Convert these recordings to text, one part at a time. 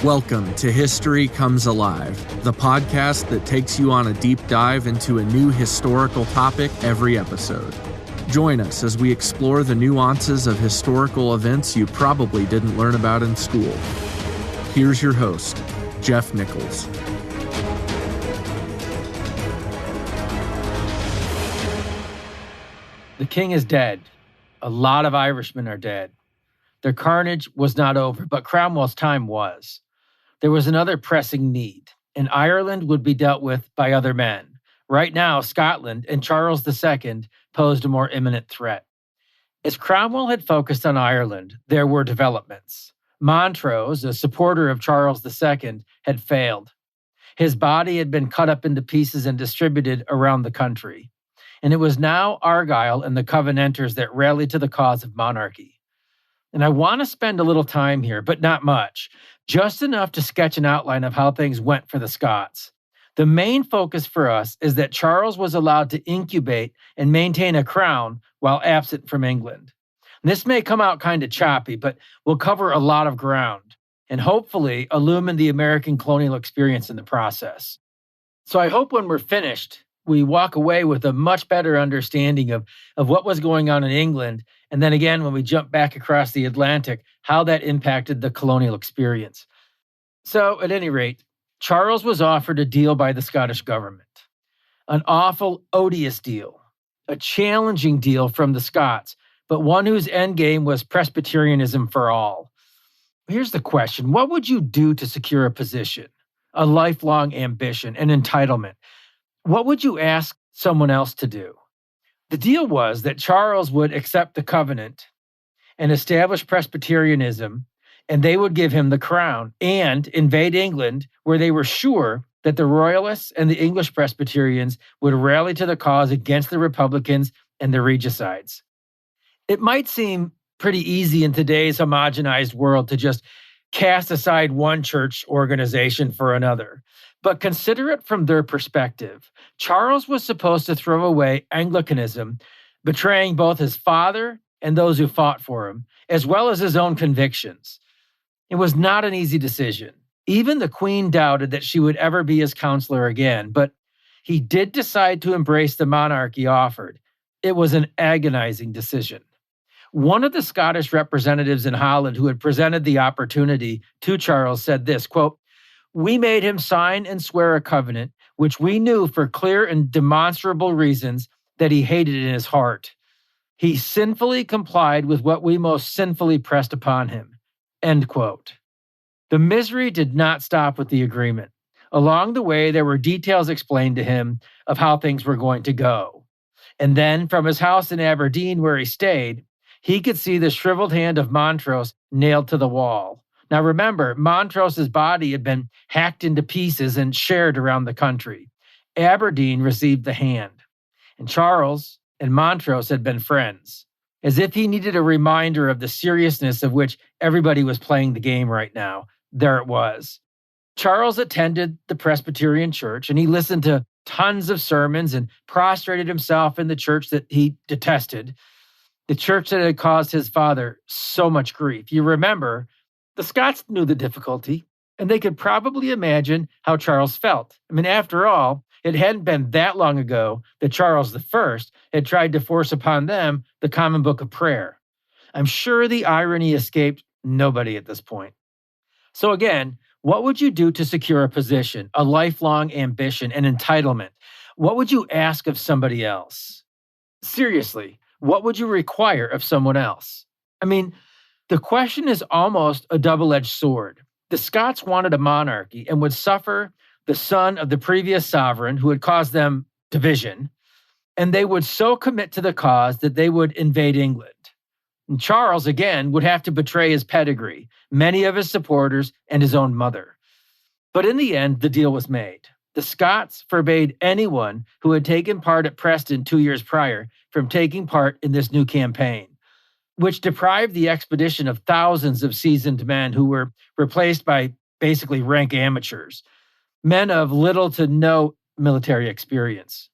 Welcome to History Comes Alive, the podcast that takes you on a deep dive into a new historical topic every episode. Join us as we explore the nuances of historical events you probably didn't learn about in school. Here's your host, Jeff Nichols. The king is dead. A lot of Irishmen are dead. Their carnage was not over, but Cromwell's time was. There was another pressing need, and Ireland would be dealt with by other men. Right now, Scotland and Charles II posed a more imminent threat. As Cromwell had focused on Ireland, there were developments. Montrose, a supporter of Charles II, had failed. His body had been cut up into pieces and distributed around the country. And it was now Argyll and the Covenanters that rallied to the cause of monarchy. And I want to spend a little time here, but not much, just enough to sketch an outline of how things went for the Scots. The main focus for us is that Charles was allowed to incubate and maintain a crown while absent from England. This may come out kind of choppy, but we'll cover a lot of ground and hopefully illumine the American colonial experience in the process. So I hope when we're finished, we walk away with a much better understanding of what was going on in England, and then again, when we jump back across the Atlantic, how that impacted the colonial experience. So, at any rate, Charles was offered a deal by the Scottish government. An awful, odious deal. A challenging deal from the Scots, but one whose endgame was Presbyterianism for all. Here's the question. What would you do to secure a position, a lifelong ambition, an entitlement? What would you ask someone else to do? The deal was that Charles would accept the covenant and establish Presbyterianism, and they would give him the crown and invade England, where they were sure that the Royalists and the English Presbyterians would rally to the cause against the Republicans and the regicides. It might seem pretty easy in today's homogenized world to just cast aside one church organization for another. But consider it from their perspective. Charles was supposed to throw away Anglicanism, betraying both his father and those who fought for him, as well as his own convictions. It was not an easy decision. Even the Queen doubted that she would ever be his counselor again, but he did decide to embrace the monarchy offered. It was an agonizing decision. One of the Scottish representatives in Holland who had presented the opportunity to Charles said this, quote, "We made him sign and swear a covenant, which we knew for clear and demonstrable reasons that he hated in his heart. He sinfully complied with what we most sinfully pressed upon him." End quote. The misery did not stop with the agreement. Along the way, there were details explained to him of how things were going to go. And then, from his house in Aberdeen where he stayed, he could see the shriveled hand of Montrose nailed to the wall. Now remember, Montrose's body had been hacked into pieces and shared around the country. Aberdeen received the hand. And Charles and Montrose had been friends, as if he needed a reminder of the seriousness of which everybody was playing the game right now. There it was. Charles attended the Presbyterian church, and he listened to tons of sermons and prostrated himself in the church that he detested, the church that had caused his father so much grief. You remember, the Scots knew the difficulty, and they could probably imagine how Charles felt. I mean, after all, it hadn't been that long ago that Charles I had tried to force upon them the common book of prayer. I'm sure the irony escaped nobody at this point. So again, what would you do to secure a position, a lifelong ambition, an entitlement? What would you ask of somebody else? Seriously, what would you require of someone else? I mean, the question is almost a double-edged sword. The Scots wanted a monarchy and would suffer the son of the previous sovereign who had caused them division, and they would so commit to the cause that they would invade England. And Charles, again, would have to betray his pedigree, many of his supporters, and his own mother. But in the end, the deal was made. The Scots forbade anyone who had taken part at Preston 2 years prior from taking part in this new campaign, which deprived the expedition of thousands of seasoned men who were replaced by basically rank amateurs, men of little to no military experience.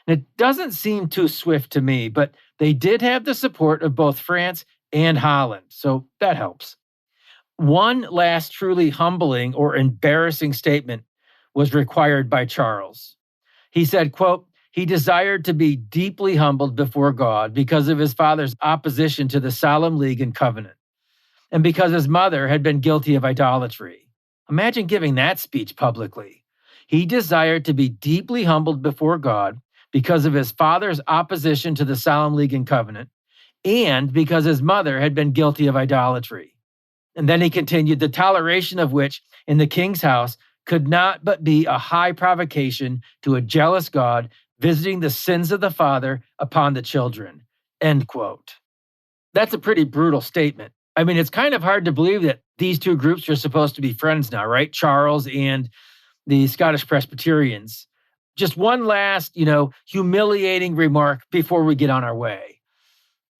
And it doesn't seem too swift to me, but they did have the support of both France and Holland, so that helps. One last truly humbling or embarrassing statement was required by Charles. He said, quote, he desired to be deeply humbled before God because of his father's opposition to the solemn league and covenant, and because his mother had been guilty of idolatry. Imagine giving that speech publicly. He desired to be deeply humbled before God because of his father's opposition to the solemn league and covenant, and because his mother had been guilty of idolatry. And then he continued, the toleration of which in the king's house could not but be a high provocation to a jealous God visiting the sins of the father upon the children. End quote. That's a pretty brutal statement. I mean, it's kind of hard to believe that these two groups are supposed to be friends now, right? Charles and the Scottish Presbyterians. Just one last, humiliating remark before we get on our way.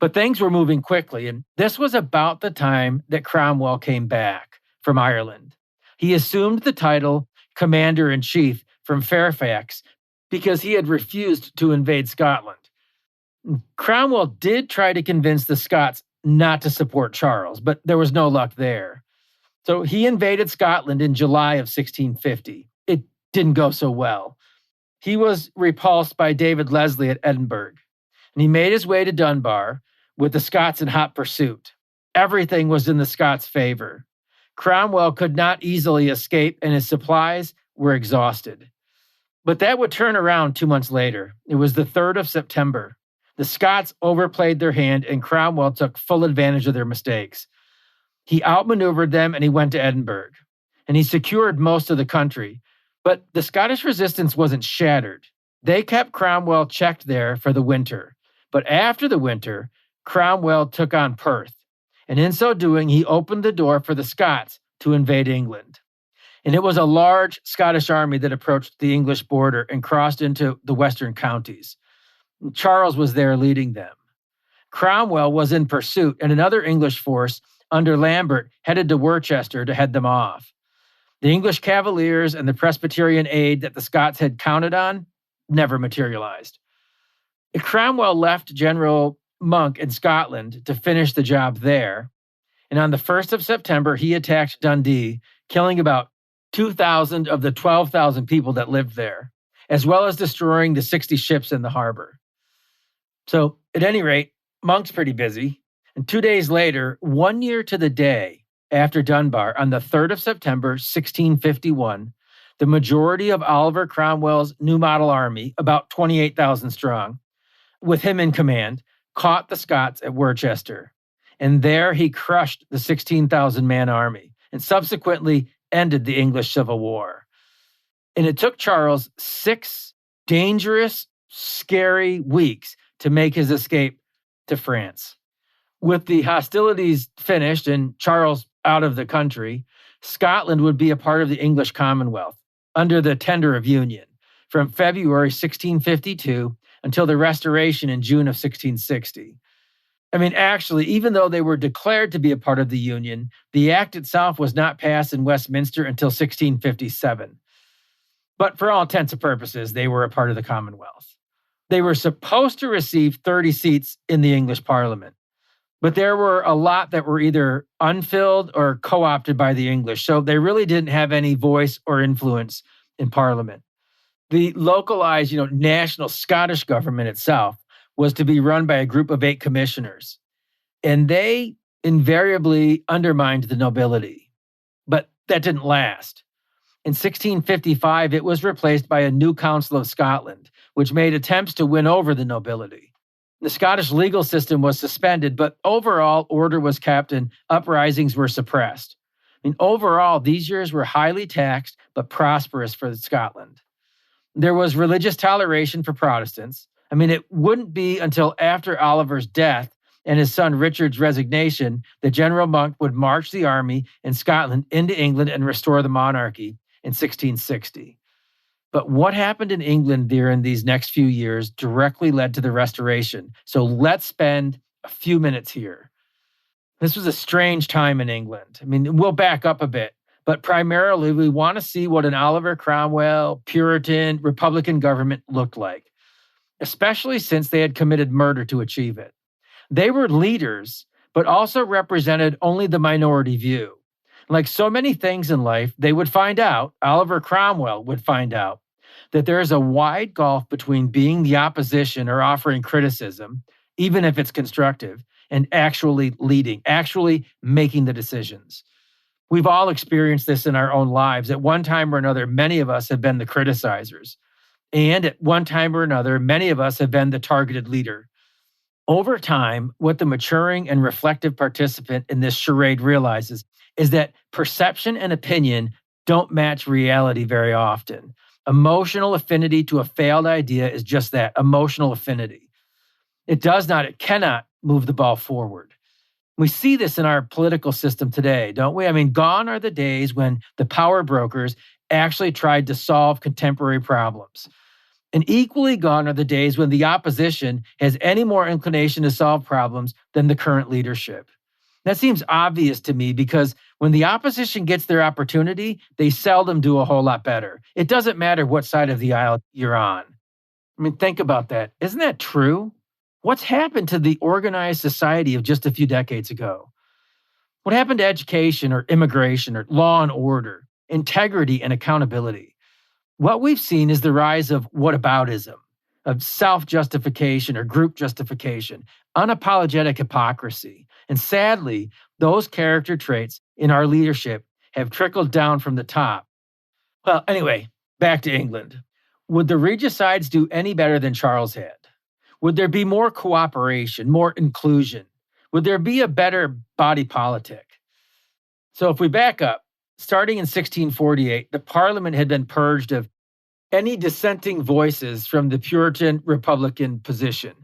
But things were moving quickly, and this was about the time that Cromwell came back from Ireland. He assumed the title Commander-in-Chief from Fairfax because he had refused to invade Scotland. Cromwell did try to convince the Scots not to support Charles, but there was no luck there. So he invaded Scotland in July of 1650. It didn't go so well. He was repulsed by David Leslie at Edinburgh, and he made his way to Dunbar with the Scots in hot pursuit. Everything was in the Scots' favor. Cromwell could not easily escape, and his supplies were exhausted. But that would turn around 2 months later. It was the 3rd of September. The Scots overplayed their hand, and Cromwell took full advantage of their mistakes. He outmaneuvered them, and he went to Edinburgh. And he secured most of the country. But the Scottish resistance wasn't shattered. They kept Cromwell checked there for the winter. But after the winter, Cromwell took on Perth. And in so doing, he opened the door for the Scots to invade England. And it was a large Scottish army that approached the English border and crossed into the western counties. Charles was there leading them. Cromwell was in pursuit, and another English force under Lambert headed to Worcester to head them off. The English Cavaliers and the Presbyterian aid that the Scots had counted on never materialized. Cromwell left General Monk in Scotland to finish the job there, and on the 1st of September, he attacked Dundee, killing about 2,000 of the 12,000 people that lived there, as well as destroying the 60 ships in the harbor. So, at any rate, Monk's pretty busy, and 2 days later, 1 year to the day after Dunbar, on the 3rd of September, 1651, the majority of Oliver Cromwell's New Model Army, about 28,000 strong, with him in command, caught the Scots at Worcester. And there he crushed the 16,000-man army and subsequently ended the English Civil War. And it took Charles 6 dangerous, scary weeks to make his escape to France. With the hostilities finished and Charles out of the country, Scotland would be a part of the English Commonwealth under the Tender of Union from February 1652 until the Restoration in June of 1660. I mean, actually, even though they were declared to be a part of the Union, the act itself was not passed in Westminster until 1657. But for all intents and purposes, they were a part of the Commonwealth. They were supposed to receive 30 seats in the English Parliament, but there were a lot that were either unfilled or co-opted by the English, so they really didn't have any voice or influence in Parliament. The localized, national Scottish government itself was to be run by a group of 8 commissioners, and they invariably undermined the nobility. But that didn't last. In 1655, it was replaced by a new Council of Scotland, which made attempts to win over the nobility. The Scottish legal system was suspended, but overall order was kept and uprisings were suppressed. Overall, these years were highly taxed but prosperous for Scotland. There was religious toleration for Protestants. It wouldn't be until after Oliver's death and his son Richard's resignation that General Monk would march the army in Scotland into England and restore the monarchy in 1660. But what happened in England during these next few years directly led to the Restoration. So let's spend a few minutes here. This was a strange time in England. We'll back up a bit, but primarily we want to see what an Oliver Cromwell, Puritan, Republican government looked like, especially since they had committed murder to achieve it. They were leaders, but also represented only the minority view. Like so many things in life, they would find out, Oliver Cromwell would find out, that there is a wide gulf between being the opposition or offering criticism, even if it's constructive, and actually leading, actually making the decisions. We've all experienced this in our own lives. At one time or another, many of us have been the criticizers. And at one time or another, many of us have been the targeted leader. Over time, what the maturing and reflective participant in this charade realizes is that perception and opinion don't match reality very often. Emotional affinity to a failed idea is just that, emotional affinity. It cannot move the ball forward. We see this in our political system today, don't we? I mean, gone are the days when the power brokers actually tried to solve contemporary problems. And equally gone are the days when the opposition has any more inclination to solve problems than the current leadership. That seems obvious to me because when the opposition gets their opportunity, they seldom do a whole lot better. It doesn't matter what side of the aisle you're on. I mean, think about that. Isn't that true? What's happened to the organized society of just a few decades ago? What happened to education or immigration or law and order, integrity and accountability? What we've seen is the rise of whataboutism, of self-justification or group justification, unapologetic hypocrisy. And sadly, those character traits in our leadership have trickled down from the top. Well, anyway, back to England. Would the regicides do any better than Charles had? Would there be more cooperation, more inclusion? Would there be a better body politic? So if we back up, starting in 1648, the Parliament had been purged of any dissenting voices from the Puritan Republican position.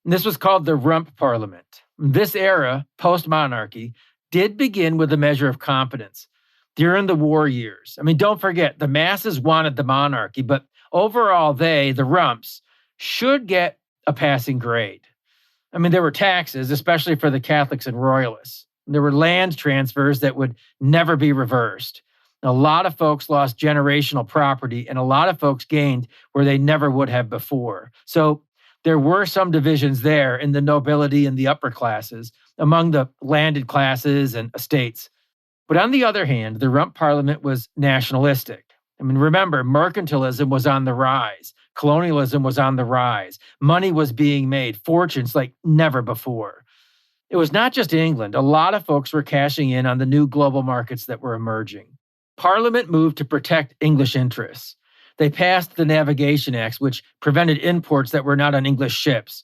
And this was called the Rump Parliament. This era, post-monarchy, did begin with a measure of competence during the war years. I mean, don't forget, the masses wanted the monarchy, but overall they, the Rumps, should get a passing grade. I mean, there were taxes, especially for the Catholics and Royalists. There were land transfers that would never be reversed. A lot of folks lost generational property, and a lot of folks gained where they never would have before. So there were some divisions there in the nobility and the upper classes among the landed classes and estates. But on the other hand, the Rump Parliament was nationalistic. I mean, remember, mercantilism was on the rise. Colonialism was on the rise. Money was being made, fortunes like never before. It was not just England. A lot of folks were cashing in on the new global markets that were emerging. Parliament moved to protect English interests. They passed the Navigation Acts, which prevented imports that were not on English ships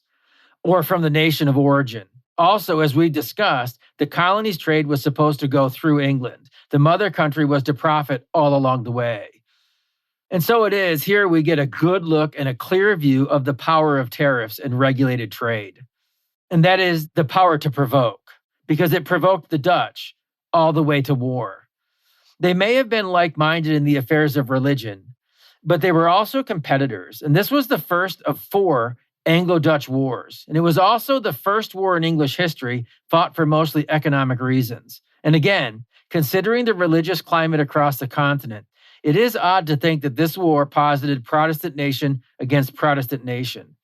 or from the nation of origin. Also, as we discussed, the colonies' trade was supposed to go through England. The mother country was to profit all along the way. And so it is, here we get a good look and a clear view of the power of tariffs and regulated trade. And that is the power to provoke, because it provoked the Dutch all the way to war. They may have been like-minded in the affairs of religion, but they were also competitors. And this was the first of 4 Anglo-Dutch wars. And it was also the first war in English history fought for mostly economic reasons. And again, considering the religious climate across the continent, it is odd to think that this war posited Protestant nation against Protestant nation.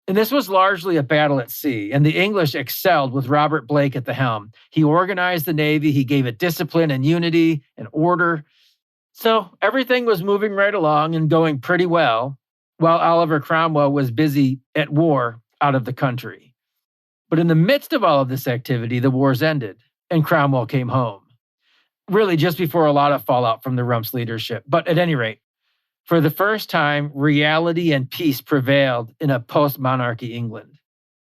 And this was largely a battle at sea, and the English excelled with Robert Blake at the helm. He organized the Navy, he gave it discipline and unity and order. So everything was moving right along and going pretty well, while Oliver Cromwell was busy at war out of the country. But in the midst of all of this activity, the wars ended, and Cromwell came home. Really just before a lot of fallout from the Rumps' leadership. But at any rate, for the first time, reality and peace prevailed in a post-monarchy England.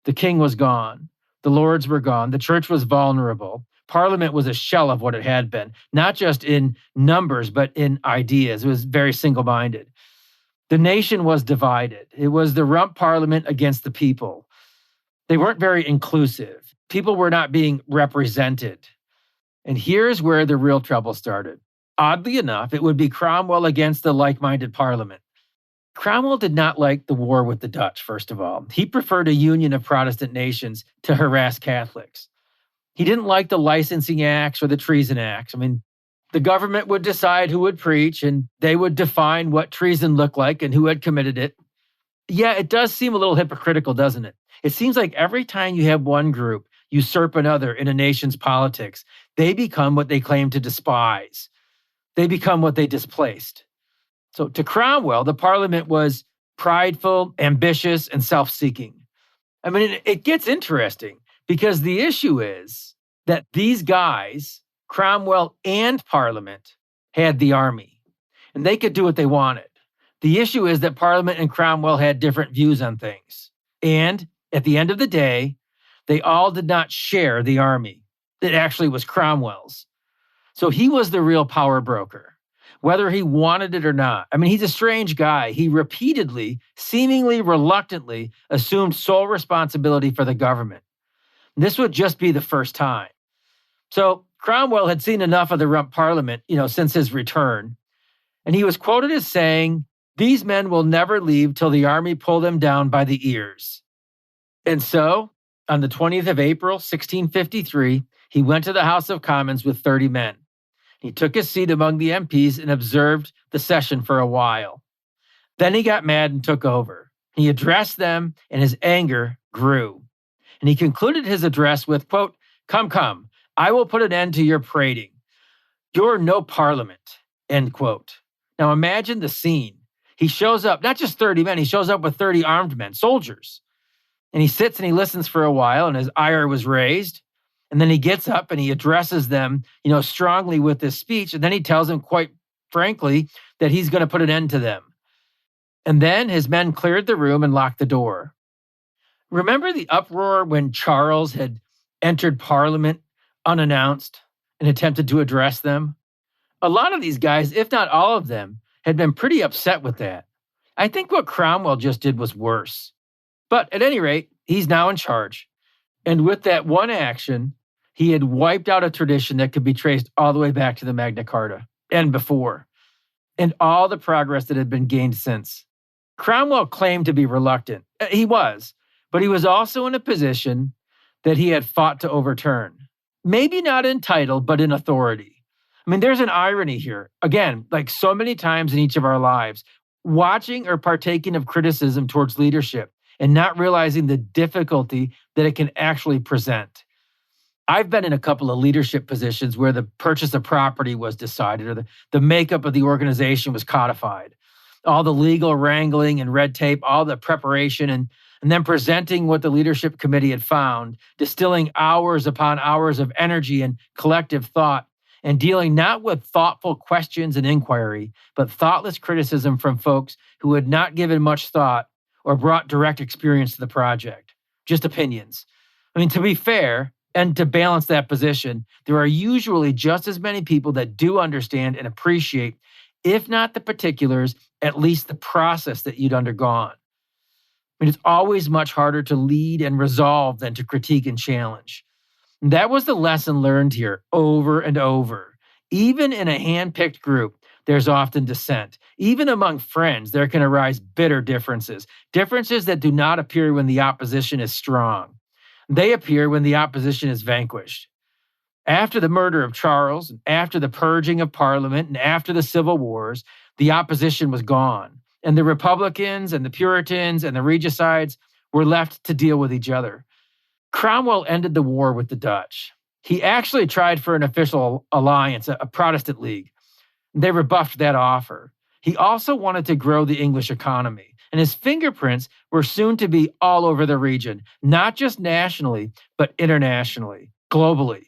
The king was gone. The lords were gone. The church was vulnerable. Parliament was a shell of what it had been, not just in numbers, but in ideas. It was very single-minded. The nation was divided. It was the Rump Parliament against the people. They weren't very inclusive. People were not being represented. And here's where the real trouble started. Oddly enough, it would be Cromwell against the like-minded Parliament. Cromwell did not like the war with the Dutch, first of all. He preferred a union of Protestant nations to harass Catholics. He didn't like the licensing acts or the treason acts. I mean, the government would decide who would preach, and they would define what treason looked like and who had committed it. Yeah, it does seem a little hypocritical, doesn't it? It seems like every time you have one group usurp another in a nation's politics, they become what they claim to despise. They become what they displaced. So to Cromwell, the Parliament was prideful, ambitious, and self-seeking. I mean, it gets interesting because the issue is that these guys, Cromwell and Parliament, had the army, and they could do what they wanted. The issue is that Parliament and Cromwell had different views on things. And at the end of the day, they all did not share the army. It actually was Cromwell's. So he was the real power broker, whether he wanted it or not. I mean, he's a strange guy. He repeatedly, seemingly reluctantly, assumed sole responsibility for the government. This would just be the first time. So Cromwell had seen enough of the Rump Parliament, since his return. And he was quoted as saying, "These men will never leave till the army pull them down by the ears." And so, on the 20th of April, 1653, he went to the House of Commons with 30 men. He took his seat among the MPs and observed the session for a while. Then he got mad and took over. He addressed them, and his anger grew. And he concluded his address with, quote, Come, I will put an end to your prating. You're no parliament," end quote. Now imagine the scene. He shows up, not just 30 men, he shows up with 30 armed men, soldiers. And he sits and he listens for a while, and his ire was raised. And then he gets up and he addresses them, strongly with this speech. And then he tells them, quite frankly, that he's going to put an end to them. And then his men cleared the room and locked the door. Remember the uproar when Charles had entered Parliament unannounced and attempted to address them? A lot of these guys, if not all of them, had been pretty upset with that. I think what Cromwell just did was worse. But at any rate, he's now in charge. And with that one action, he had wiped out a tradition that could be traced all the way back to the Magna Carta and before, and all the progress that had been gained since. Cromwell claimed to be reluctant. He was, but he was also in a position that he had fought to overturn. Maybe not in title, but in authority. I mean, there's an irony here. Again, like so many times in each of our lives, watching or partaking of criticism towards leadership and not realizing the difficulty that it can actually present. I've been in a couple of leadership positions where the purchase of property was decided or the makeup of the organization was codified. All the legal wrangling and red tape, all the preparation, and then presenting what the leadership committee had found, distilling hours upon hours of energy and collective thought, and dealing not with thoughtful questions and inquiry, but thoughtless criticism from folks who had not given much thought or brought direct experience to the project. Just opinions. I mean, to be fair, and to balance that position, there are usually just as many people that do understand and appreciate, if not the particulars, at least the process that you'd undergone. I mean, it's always much harder to lead and resolve than to critique and challenge. And that was the lesson learned here over and over. Even in a hand-picked group, there's often dissent. Even among friends, there can arise bitter differences that do not appear when the opposition is strong. They appear when the opposition is vanquished. After the murder of Charles, after the purging of Parliament, and after the Civil Wars, the opposition was gone. And the Republicans and the Puritans and the Regicides were left to deal with each other. Cromwell ended the war with the Dutch. He actually tried for an official alliance, a Protestant league. They rebuffed that offer. He also wanted to grow the English economy. And his fingerprints were soon to be all over the region, not just nationally, but internationally, globally.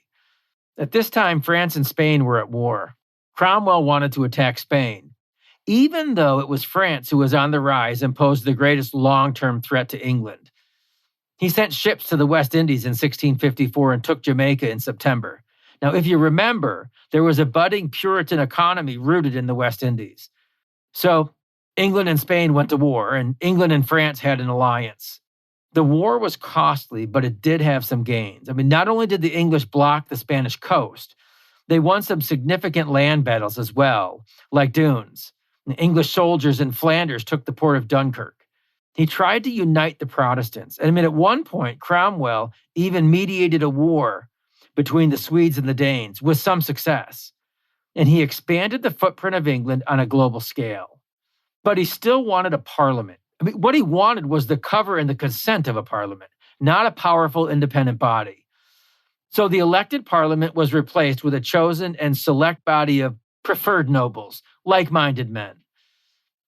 At this time, France and Spain were at war. Cromwell wanted to attack Spain, even though it was France who was on the rise and posed the greatest long-term threat to England. He sent ships to the West Indies in 1654 and took Jamaica in September. Now, if you remember, there was a budding Puritan economy rooted in the West Indies. So England and Spain went to war, and England and France had an alliance. The war was costly, but it did have some gains. I mean, not only did the English block the Spanish coast, they won some significant land battles as well, like Dunes. The English soldiers in Flanders took the port of Dunkirk. He tried to unite the Protestants. And I mean, at one point, Cromwell even mediated a war between the Swedes and the Danes with some success. And he expanded the footprint of England on a global scale. But he still wanted a parliament. I mean, what he wanted was the cover and the consent of a parliament, not a powerful independent body. So the elected parliament was replaced with a chosen and select body of preferred nobles, like-minded men.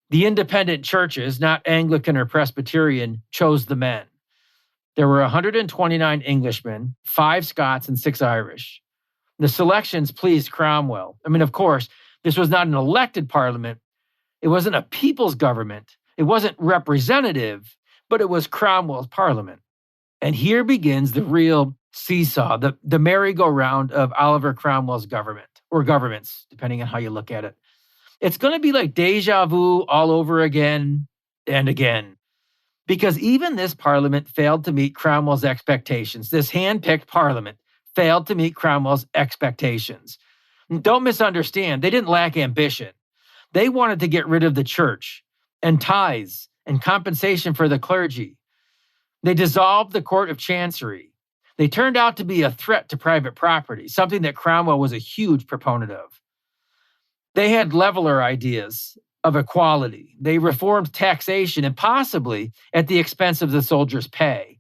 The independent churches, not Anglican or Presbyterian, chose the men. There were 129 Englishmen, 5 Scots, and 6 Irish. The selections pleased Cromwell. I mean, of course, this was not an elected parliament. It wasn't a people's government. It wasn't representative, but it was Cromwell's parliament. And here begins the real seesaw, the merry-go-round of Oliver Cromwell's government, or governments, depending on how you look at it. It's going to be like deja vu all over again and again. Because even this parliament failed to meet Cromwell's expectations. This hand-picked parliament failed to meet Cromwell's expectations. Don't misunderstand, they didn't lack ambition. They wanted to get rid of the church and tithes and compensation for the clergy. They dissolved the Court of Chancery. They turned out to be a threat to private property, something that Cromwell was a huge proponent of. They had leveler ideas of equality. They reformed taxation and possibly at the expense of the soldiers' pay.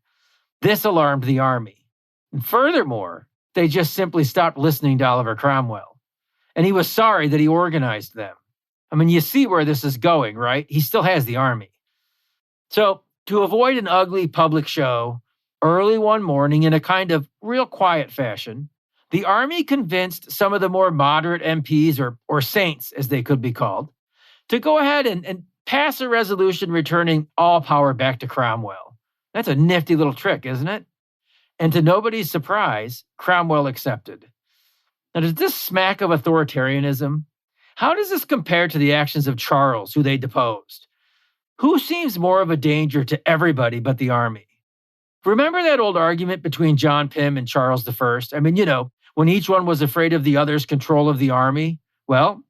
This alarmed the army. And furthermore, they just simply stopped listening to Oliver Cromwell. And he was sorry that he organized them. I mean, you see where this is going, right? He still has the army. So, to avoid an ugly public show, early one morning in a kind of real quiet fashion, the army convinced some of the more moderate MPs, or saints as they could be called, to go ahead and pass a resolution returning all power back to Cromwell. That's a nifty little trick, isn't it? And to nobody's surprise, Cromwell accepted. Now, does this smack of authoritarianism? How does this compare to the actions of Charles, who they deposed? Who seems more of a danger to everybody but the army? Remember that old argument between John Pym and Charles I? I mean, when each one was afraid of the other's control of the army? Well,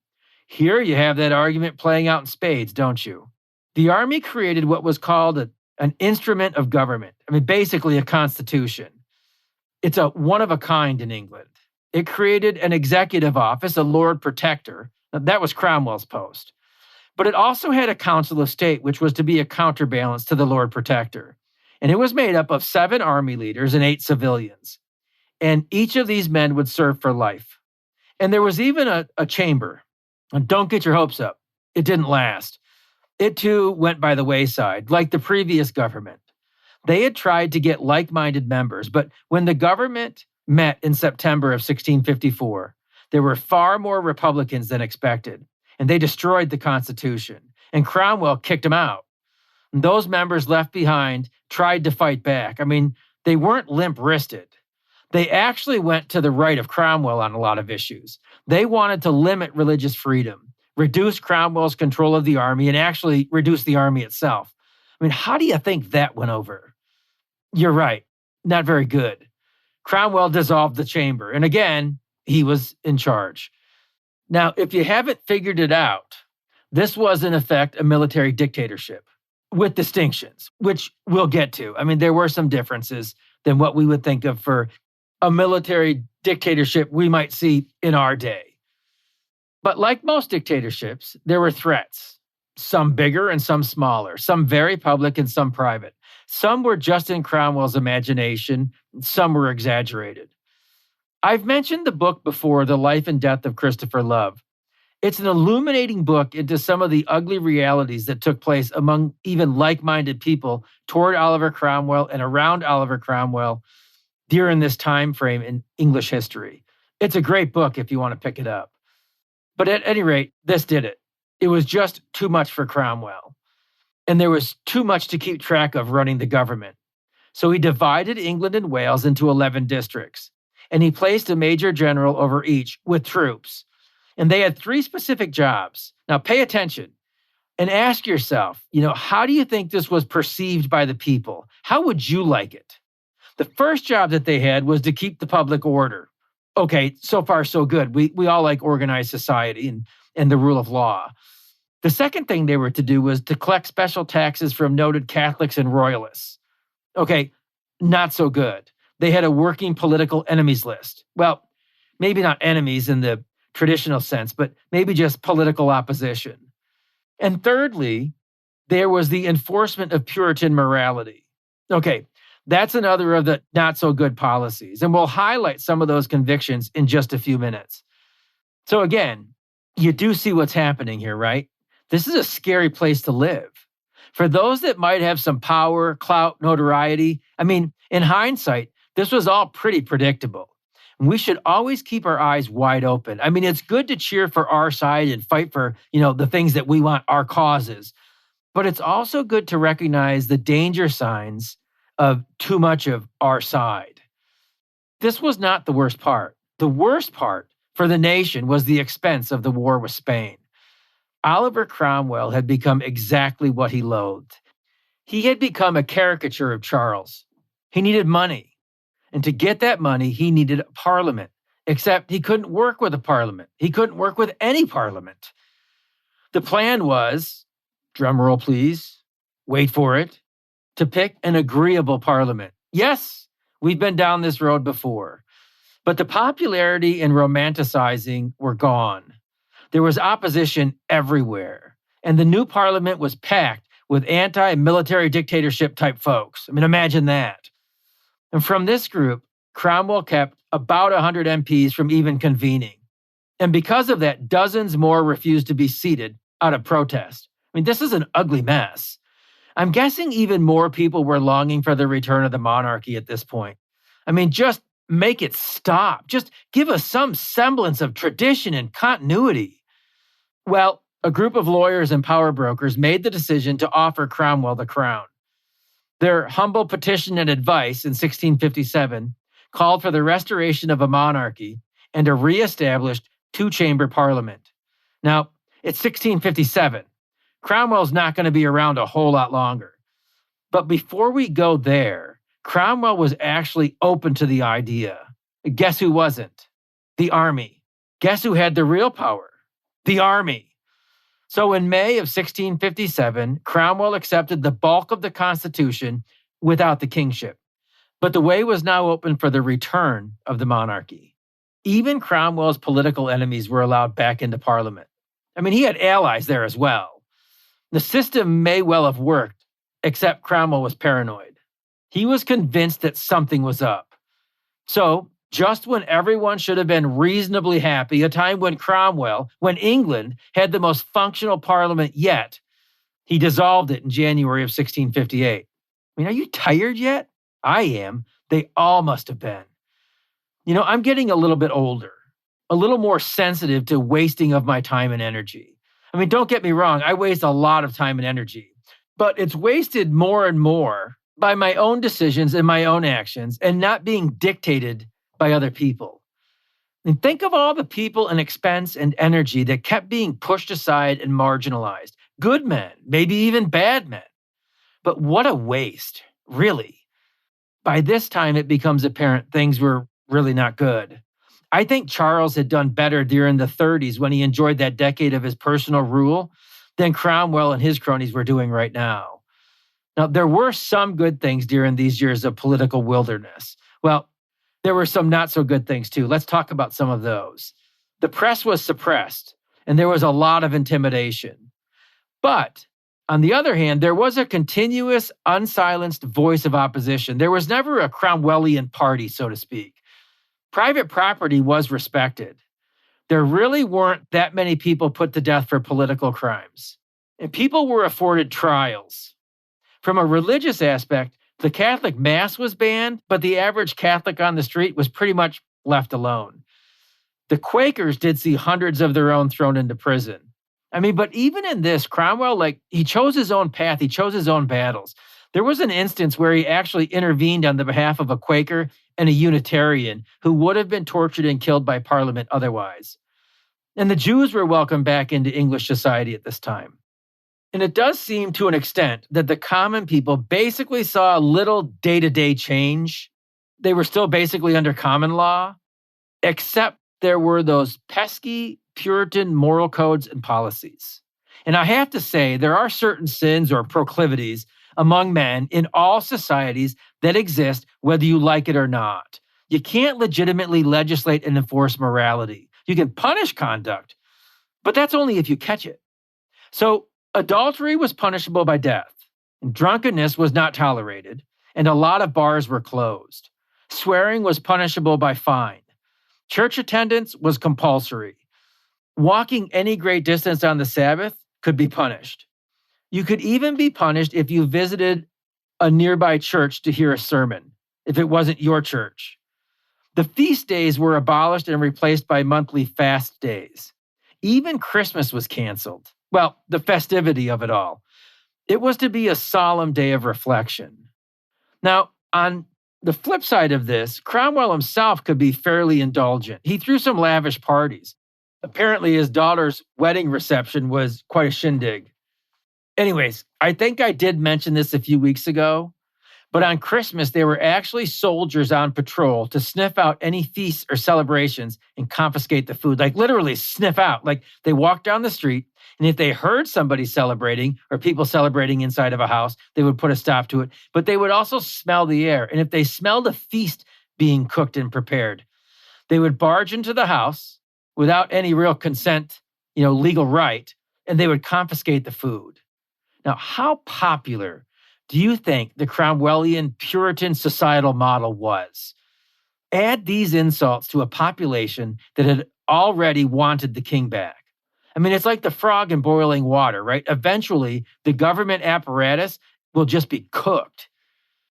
here you have that argument playing out in spades, don't you? The army created what was called an instrument of government. I mean, basically a constitution. It's a one of a kind in England. It created an executive office, a Lord Protector. That was Cromwell's post. But it also had a Council of State, which was to be a counterbalance to the Lord Protector. And it was made up of 7 army leaders and 8 civilians. And each of these men would serve for life. And there was even a chamber. And don't get your hopes up. It didn't last. It too went by the wayside, like the previous government. They had tried to get like-minded members, but when the government met in September of 1654, there were far more Republicans than expected, and they destroyed the Constitution, and Cromwell kicked them out. And those members left behind tried to fight back. I mean, they weren't limp-wristed. They actually went to the right of Cromwell on a lot of issues. They wanted to limit religious freedom, reduce Cromwell's control of the army, and actually reduce the army itself. I mean, how do you think that went over? You're right, not very good. Cromwell dissolved the chamber, and again, he was in charge. Now, if you haven't figured it out, this was in effect a military dictatorship with distinctions, which we'll get to. I mean, there were some differences than what we would think of for a military dictatorship we might see in our day. But like most dictatorships, there were threats, some bigger and some smaller, some very public and some private. Some were just in Cromwell's imagination, some were exaggerated. I've mentioned the book before, The Life and Death of Christopher Love. It's an illuminating book into some of the ugly realities that took place among even like-minded people toward Oliver Cromwell and around Oliver Cromwell during this time frame in English history. It's a great book if you want to pick it up. But at any rate, this did it. It was just too much for Cromwell. And there was too much to keep track of running the government. So he divided England and Wales into 11 districts. And he placed a major general over each with troops. And they had 3 specific jobs. Now pay attention and ask yourself, how do you think this was perceived by the people? How would you like it? The first job that they had was to keep the public order. Okay, so far so good. We all like organized society and the rule of law. The second thing they were to do was to collect special taxes from noted Catholics and Royalists. Okay, not so good. They had a working political enemies list. Well, maybe not enemies in the traditional sense, but maybe just political opposition. And thirdly, there was the enforcement of Puritan morality. Okay, That's another of the not so good policies. And we'll highlight some of those convictions in just a few minutes. So again, you do see what's happening here, right? This is a scary place to live. For those that might have some power, clout, notoriety, in hindsight, this was all pretty predictable. And we should always keep our eyes wide open. It's good to cheer for our side and fight for, the things that we want, our causes. But it's also good to recognize the danger signs of too much of our side. This was not the worst part. The worst part for the nation was the expense of the war with Spain. Oliver Cromwell had become exactly what he loathed. He had become a caricature of Charles. He needed money. And to get that money, he needed a parliament. Except he couldn't work with a parliament. He couldn't work with any parliament. The plan was, drumroll please, wait for it, to pick an agreeable parliament. Yes, we've been down this road before. But the popularity and romanticizing were gone. There was opposition everywhere. And the new parliament was packed with anti-military dictatorship type folks. Imagine that. And from this group, Cromwell kept about 100 MPs from even convening. And because of that, dozens more refused to be seated out of protest. This is an ugly mess. I'm guessing even more people were longing for the return of the monarchy at this point. Just make it stop. Just give us some semblance of tradition and continuity. Well, a group of lawyers and power brokers made the decision to offer Cromwell the crown. Their humble petition and advice in 1657 called for the restoration of a monarchy and a re-established two-chamber parliament. Now, it's 1657. Cromwell's not going to be around a whole lot longer. But before we go there, Cromwell was actually open to the idea. Guess who wasn't? The army. Guess who had the real power? The army. So in May of 1657, Cromwell accepted the bulk of the Constitution without the kingship. But the way was now open for the return of the monarchy. Even Cromwell's political enemies were allowed back into Parliament. He had allies there as well. The system may well have worked, except Cromwell was paranoid. He was convinced that something was up. So, just when everyone should have been reasonably happy, a time when England had the most functional parliament yet, he dissolved it in January of 1658. Are you tired yet? I am. They all must have been. I'm getting a little bit older, a little more sensitive to wasting of my time and energy. Don't get me wrong, I waste a lot of time and energy, but it's wasted more and more by my own decisions and my own actions and not being dictated by other people. And think of all the people and expense and energy that kept being pushed aside and marginalized. Good men, maybe even bad men. But what a waste, really. By this time, it becomes apparent things were really not good. I think Charles had done better during the 30s when he enjoyed that decade of his personal rule than Cromwell and his cronies were doing right now. Now, there were some good things during these years of political wilderness. Well, there were some not so good things too. Let's talk about some of those. The press was suppressed, and there was a lot of intimidation. But on the other hand, there was a continuous, unsilenced voice of opposition. There was never a Cromwellian party, so to speak. Private property was respected. There really weren't that many people put to death for political crimes. And people were afforded trials. From a religious aspect, the Catholic Mass was banned, but the average Catholic on the street was pretty much left alone. The Quakers did see hundreds of their own thrown into prison. But even in this, Cromwell, he chose his own path, he chose his own battles. There was an instance where he actually intervened on the behalf of a Quaker and a Unitarian who would have been tortured and killed by Parliament otherwise. And the Jews were welcomed back into English society at this time. And it does seem to an extent that the common people basically saw a little day-to-day change. They were still basically under common law, except there were those pesky Puritan moral codes and policies. And I have to say, there are certain sins or proclivities among men in all societies that exist, whether you like it or not. You can't legitimately legislate and enforce morality. You can punish conduct, but that's only if you catch it. So adultery was punishable by death, and drunkenness was not tolerated, and a lot of bars were closed. Swearing was punishable by fine. Church attendance was compulsory. Walking any great distance on the Sabbath could be punished. You could even be punished if you visited a nearby church to hear a sermon, if it wasn't your church. The feast days were abolished and replaced by monthly fast days. Even Christmas was canceled. Well, the festivity of it all. It was to be a solemn day of reflection. Now, on the flip side of this, Cromwell himself could be fairly indulgent. He threw some lavish parties. Apparently, his daughter's wedding reception was quite a shindig. Anyways, I think I did mention this a few weeks ago, but on Christmas, there were actually soldiers on patrol to sniff out any feasts or celebrations and confiscate the food. Like literally sniff out. Like they walked down the street, and if they heard somebody celebrating or people celebrating inside of a house, they would put a stop to it. But they would also smell the air. And if they smelled a feast being cooked and prepared, they would barge into the house without any real consent, legal right, and they would confiscate the food. Now, how popular do you think the Cromwellian Puritan societal model was? Add these insults to a population that had already wanted the king back. I mean, it's like the frog in boiling water, right? Eventually, the government apparatus will just be cooked.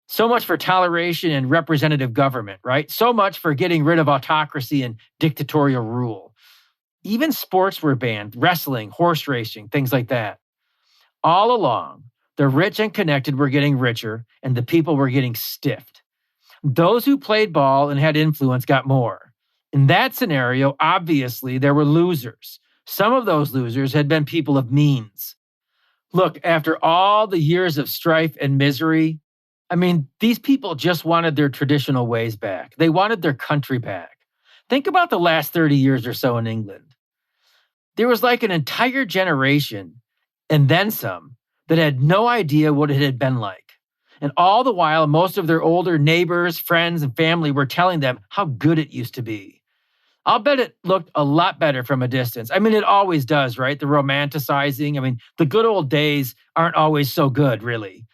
So much for toleration and representative government, right? So much for getting rid of autocracy and dictatorial rule. Even sports were banned, wrestling, horse racing, things like that. All along, the rich and connected were getting richer, and the people were getting stiffed. Those who played ball and had influence got more. In that scenario, obviously, there were losers. Some of those losers had been people of means. Look, after all the years of strife and misery, these people just wanted their traditional ways back. They wanted their country back. Think about the last 30 years or so in England. There was like an entire generation, and then some, that had no idea what it had been like. And all the while, most of their older neighbors, friends, and family were telling them how good it used to be. I'll bet it looked a lot better from a distance. It always does, right? The romanticizing. The good old days aren't always so good, really.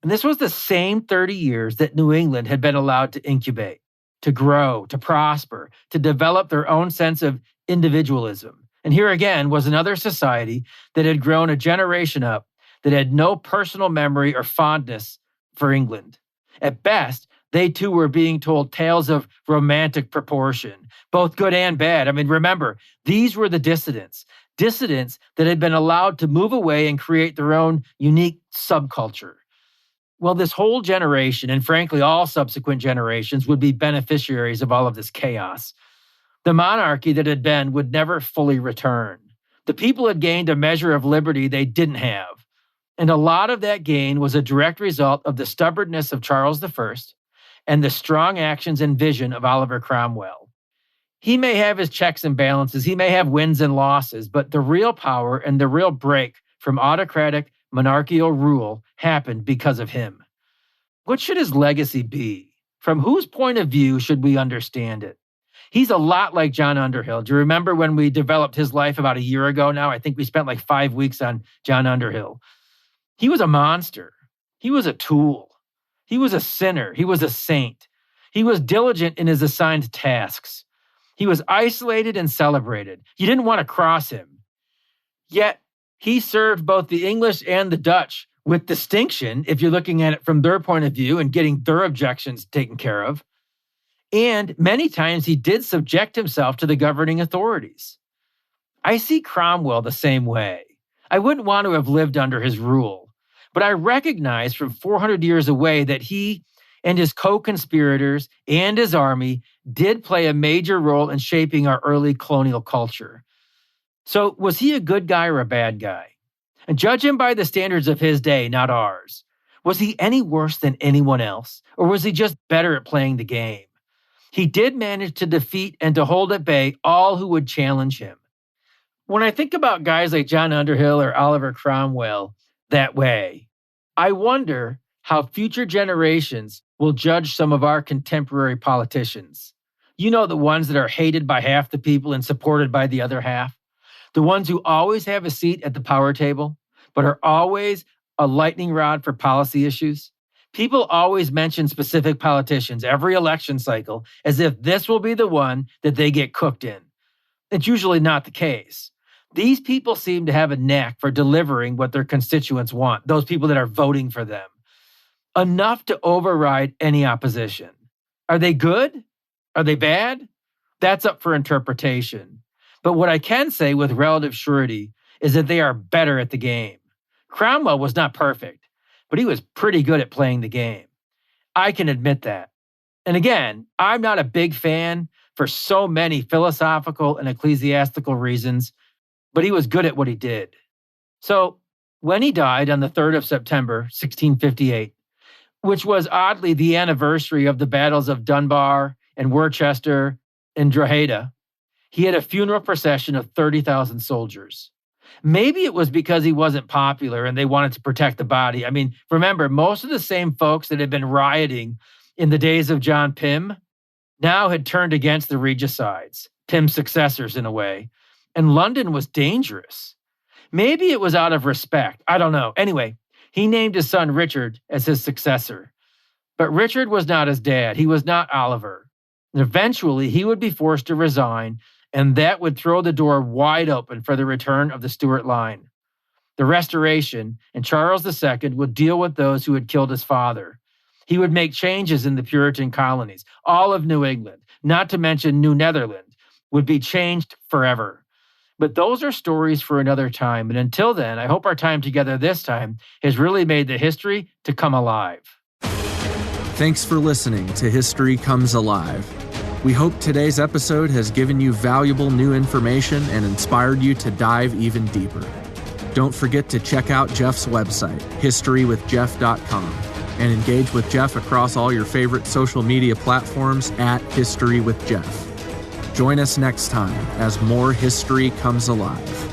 And this was the same 30 years that New England had been allowed to incubate, to grow, to prosper, to develop their own sense of individualism. And here again was another society that had grown a generation up that had no personal memory or fondness for England. At best, they too were being told tales of romantic proportion, both good and bad. Remember, these were the dissidents that had been allowed to move away and create their own unique subculture. Well, this whole generation, and frankly, all subsequent generations, would be beneficiaries of all of this chaos. The monarchy that had been would never fully return. The people had gained a measure of liberty they didn't have. And a lot of that gain was a direct result of the stubbornness of Charles I and the strong actions and vision of Oliver Cromwell. He may have his checks and balances, he may have wins and losses, but the real power and the real break from autocratic monarchical rule happened because of him. What should his legacy be? From whose point of view should we understand it? He's a lot like John Underhill. Do you remember when we developed his life about a year ago now? I think we spent like 5 weeks on John Underhill. He was a monster. He was a tool. He was a sinner. He was a saint. He was diligent in his assigned tasks. He was isolated and celebrated. You didn't want to cross him. Yet, he served both the English and the Dutch with distinction, if you're looking at it from their point of view and getting their objections taken care of. And many times he did subject himself to the governing authorities. I see Cromwell the same way. I wouldn't want to have lived under his rule. But I recognize from 400 years away that he and his co-conspirators and his army did play a major role in shaping our early colonial culture. So was he a good guy or a bad guy? And judge him by the standards of his day, not ours. Was he any worse than anyone else? Or was he just better at playing the game? He did manage to defeat and to hold at bay all who would challenge him. When I think about guys like John Underhill or Oliver Cromwell that way, I wonder how future generations will judge some of our contemporary politicians. The ones that are hated by half the people and supported by the other half. The ones who always have a seat at the power table, but are always a lightning rod for policy issues. People always mention specific politicians every election cycle as if this will be the one that they get cooked in. It's usually not the case. These people seem to have a knack for delivering what their constituents want, those people that are voting for them, enough to override any opposition. Are they good? Are they bad? That's up for interpretation. But what I can say with relative surety is that they are better at the game. Cromwell was not perfect, but he was pretty good at playing the game. I can admit that. And again, I'm not a big fan for so many philosophical and ecclesiastical reasons, but he was good at what he did. So when he died on the 3rd of September, 1658, which was oddly the anniversary of the battles of Dunbar and Worcester and Drogheda, he had a funeral procession of 30,000 soldiers. Maybe it was because he wasn't popular and they wanted to protect the body. I mean, remember, most of the same folks that had been rioting in the days of John Pym now had turned against the regicides, Pym's successors in a way, and London was dangerous. Maybe it was out of respect. I don't know. Anyway, he named his son Richard as his successor. But Richard was not his dad. He was not Oliver. And eventually, he would be forced to resign, and that would throw the door wide open for the return of the Stuart line. The Restoration and Charles II would deal with those who had killed his father. He would make changes in the Puritan colonies. All of New England, not to mention New Netherland, would be changed forever. But those are stories for another time. And until then, I hope our time together this time has really made the history to come alive. Thanks for listening to History Comes Alive. We hope today's episode has given you valuable new information and inspired you to dive even deeper. Don't forget to check out Jeff's website, historywithjeff.com, and engage with Jeff across all your favorite social media platforms at History with Jeff. Join us next time as more history comes alive.